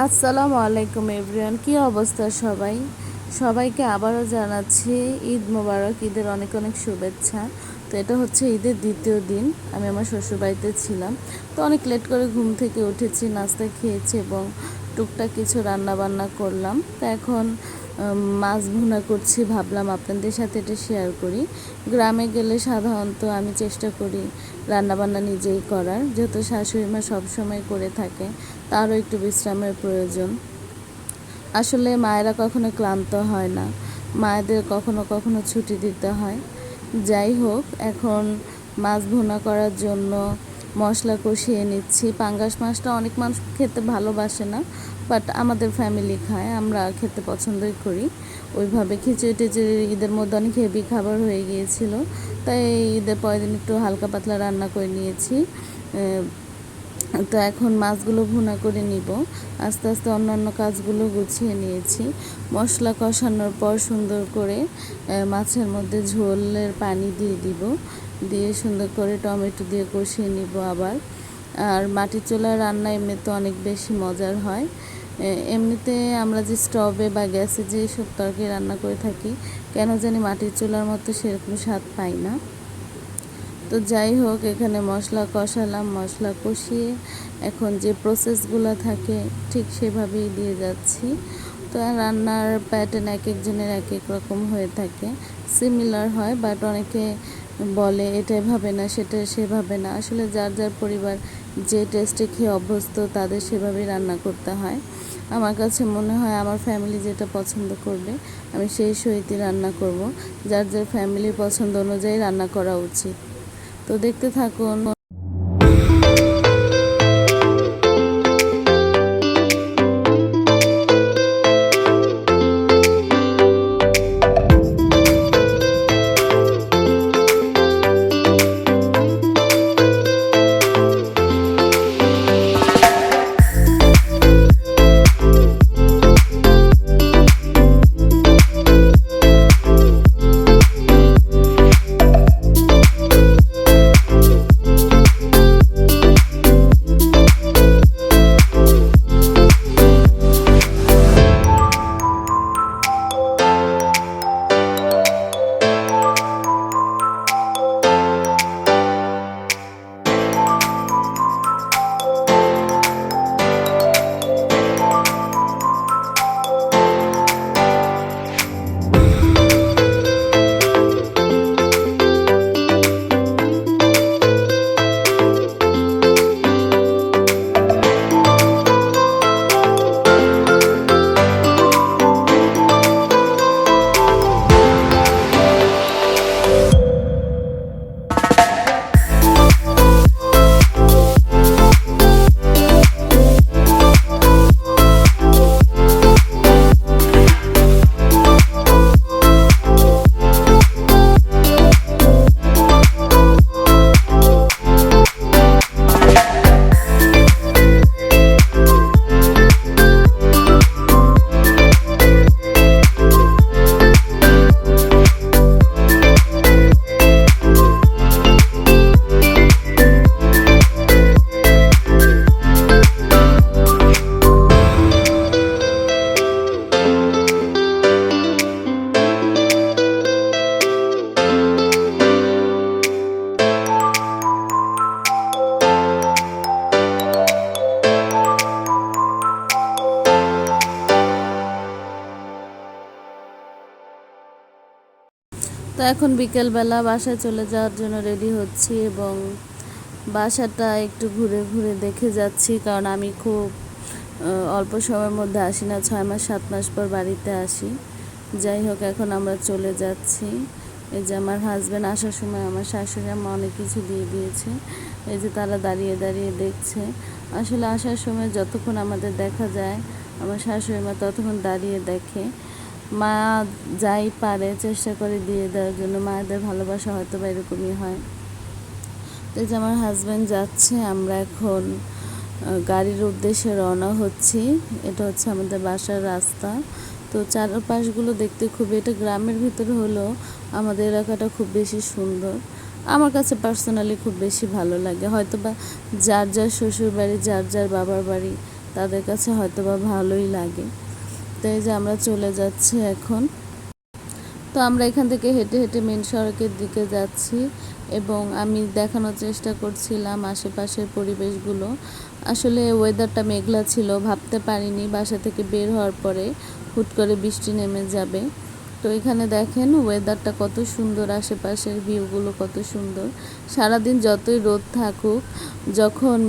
আসসালামু আলাইকুম এভরিওয়ান, কি অবস্থা সবাই? সবাইকে আবারও জানাচ্ছি ঈদ মোবারক, ঈদের অনেক অনেক শুভেচ্ছা। তো এটা হচ্ছে ঈদের দ্বিতীয় দিন। আমি আমার শ্বশুরবাড়িতে ছিলাম। তো অনেক লেট করে ঘুম থেকে উঠেছি, নাস্তা খেয়েছি এবং টুকটাক কিছু রান্না বান্না করলাম। তো এখন মাছ ভুনা করছি, ভাবলাম আপনাদের সাথে এটা শেয়ার করি। গ্রামে গেলে সাধারণত আমি চেষ্টা করি রান্নাবান্না নিজেই করার, যেহেতু শাশুড়ি মা সবসময় করে থাকে, তারও একটু বিশ্রামের প্রয়োজন। আসলে মায়েরা কখনো ক্লান্ত হয় না, মায়েদের কখনো কখনো ছুটি দিতে হয়। যাই হোক, এখন মাছ ভুনা করার জন্য মশলা কষিয়ে নিচ্ছি। পাঙ্গাস মাছটা অনেক মানুষ খেতে ভালোবাসে না, বাট আমাদের ফ্যামিলি খায়, আমরা খেতে পছন্দই করি। ওইভাবে খিচুড়ি টিচুড়ি ঈদের মধ্যে অনেক হেভি খাবার হয়ে গিয়েছিল, তাই ঈদের পরের দিন একটু হালকা পাতলা রান্না করে নিয়েছি। তো এখন মাছগুলো ভুনা করে নিব। আস্তে আস্তে অন্যান্য কাজগুলো গুছিয়ে নিয়েছি। মশলা কষানোর পর সুন্দর করে মাছের মধ্যে ঝোলের পানি দিয়ে দিব, দিয়ে সুন্দর করে টমেটো দিয়ে কষিয়ে নিব আবার। আর মাটির চুলার রান্না এমনিতে অনেক বেশি মজার হয়। এমনিতে আমরা যে স্টোভে বা গ্যাসে যে সব তরকারি রান্না করে থাকি, কেন জানি মাটির চুলার মতো সেরকম স্বাদ পাই না। তো যাই হোক, এখানে মশলা কষালাম, মশলা কষিয়ে এখন যে প্রসেসগুলো থাকে ঠিক সেভাবেই দিয়ে যাচ্ছি। তো রান্নার প্যাটার্ন এক একজনের এক এক রকম হয়ে থাকে, সিমিলার হয়, বাট অনেকে বলে এটা এভাবে না সেটা সেভাবে না। আসলে যার যার পরিবার যে টেস্টে খেয়ে অভ্যস্ত, তাদের সেভাবেই রান্না করতে হয়। আমার কাছে মনে হয় আমার ফ্যামিলি যেটা পছন্দ করবে আমি সেই সহিতই রান্না করব। যার যার ফ্যামিলির পছন্দ অনুযায়ী রান্না করা উচিত। তো দেখতে থাকুন। তো এখন বিকেলবেলা বাসায় চলে যাওয়ার জন্য রেডি হচ্ছি এবং বাসাটা একটু ঘুরে ঘুরে দেখে যাচ্ছি, কারণ আমি খুব অল্প সময়ের মধ্যে আসি না, 6 মাস 7 মাস পর বাড়িতে আসি। যাই হোক, এখন আমরা চলে যাচ্ছি। এই যে আমার হাজব্যান্ড আসার সময় আমার শাশুড়ি আম্মা অনেক কিছু দিয়ে দিয়েছে, এই যে তারা দাঁড়িয়ে দাঁড়িয়ে দেখছে। আসলে আসার সময় যতক্ষণ আমাদের দেখা যায়, আমার শাশুড়ি মা ততক্ষণ দাঁড়িয়ে দেখে। মা যাই পারে চেষ্টা করে দিয়ে দেওয়ার জন্য, মায়েদের ভালোবাসা হয়তো বা এরকমই হয়। তো যে আমার হাজব্যান্ড যাচ্ছে, আমরা এখন গাড়ির উদ্দেশ্যে রওনা হচ্ছি। এটা হচ্ছে আমাদের বাসার রাস্তা। তো চারপাশগুলো দেখতে খুবই, এটা গ্রামের ভিতরে হলেও আমাদের এলাকাটা খুব বেশি সুন্দর। আমার কাছে পার্সোনালি খুব বেশি ভালো লাগে। হয়তো বা যার যার শ্বশুর বাড়ি, যার যার বাবার বাড়ি তাদের কাছে হয়তো বা ভালোই লাগে। তো এই যে আমরা চলে যাচ্ছি এখন। তো আমরা এখান থেকে হেঁটে হেঁটে মেন সড়কের দিকে যাচ্ছি এবং আমি দেখানোর চেষ্টা করছিলাম আশেপাশের পরিবেশগুলো। আসলে ওয়েদারটা মেঘলা ছিল, ভাবতে পারিনি বাসা থেকে বের হওয়ার পরে হুট করে বৃষ্টি নেমে যাবে। তো এখানে দেখেন ওয়েদারটা কত সুন্দর, আশেপাশের ভিউগুলো কত সুন্দর। সারাদিন যতই রোদ থাকুক, যখন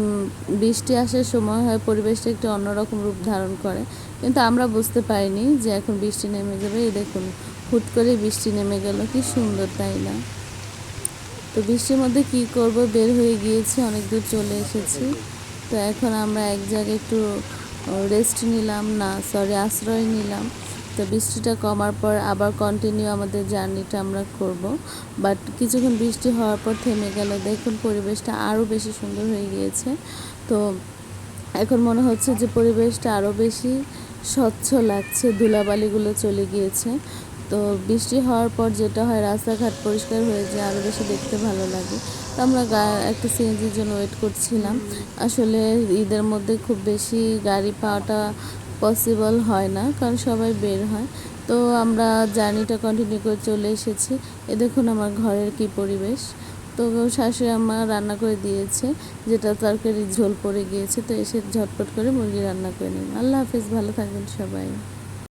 বৃষ্টি আসার সময় হয় পরিবেশটা একটু অন্যরকম রূপ ধারণ করে, কিন্তু আমরা বুঝতে পারিনি যে এখন বৃষ্টি নেমে যাবে। এই দেখুন হুট করে বৃষ্টি নেমে গেল, কি সুন্দর তাই না? তো বৃষ্টির মধ্যে কি করব, বের হয়ে গিয়েছি, অনেক দূর চলে এসেছি। তো এখন আমরা এক জায়গায় একটু রেস্ট নিলাম, না সরি আশ্রয় নিলাম। তো বৃষ্টিটা কমার পর আবার কন্টিনিউ আমাদের জার্নিটা আমরা করব। বাট কিছুক্ষণ বৃষ্টি হওয়ার পর থেমে গেল, দেখুন পরিবেশটা আরও বেশি সুন্দর হয়ে গিয়েছে। তো এখন মনে হচ্ছে যে পরিবেশটা আরও বেশি স্বচ্ছ লাগছে, ধুলাবালিগুলো চলে গিয়েছে। তো বৃষ্টি হওয়ার পর যেটা হয়, রাস্তাঘাট পরিষ্কার হয়ে যায়, আরও বেশি দেখতে ভালো লাগে। তো আমরা একটা সিএনজির জন্য ওয়েট করছিলাম। আসলে ঈদের মধ্যে খুব বেশি গাড়ি পাওয়াটা পসিবল হয় না, কারণ সবাই বের হয়। তো আমরা জার্নিটা কন্টিনিউ করে চলে এসেছি। এ দেখুন আমার ঘরের কি পরিবেশ। তো শাশুড়ি আম্মা রান্না করে দিয়েছে, যেটা তরকারি ঝোল পড়ে গিয়েছে, তো এসে ঝটপট করে মুরগি রান্না করে নিন। আল্লাহ হাফেজ, ভালো থাকবেন সবাই।